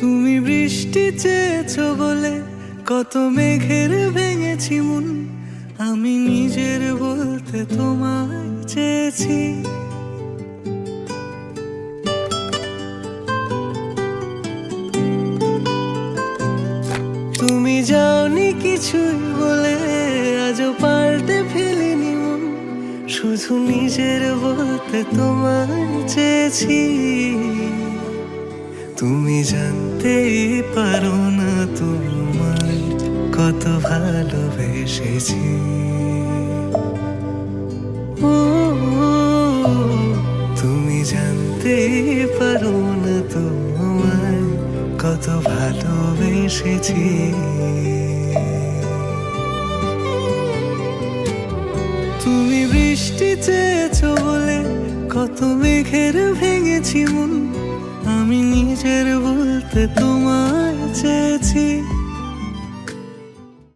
তুমি বৃষ্টি চেয়েছো বলে কত মেঘের ভেঙেছি মন, আমি নিজের বলতে তোমায় চেয়েছি। তুমি যাওনি কিছুই বলে আজও পাল্টে ফেলিনি মন, শুধু নিজের বলতে তোমায় চেয়েছি। তুমি জানতেই পারো না তোমায় কত ভালোবেসেছি। ও তুমি জানতেই পারো না তোমায় কত ভালোবেসেছি। তুমি বৃষ্টি চেয়েছো বলে কত মেঘের ভেঙেছি মন, আমি নিজের বলতে তোমায় চেয়েছি।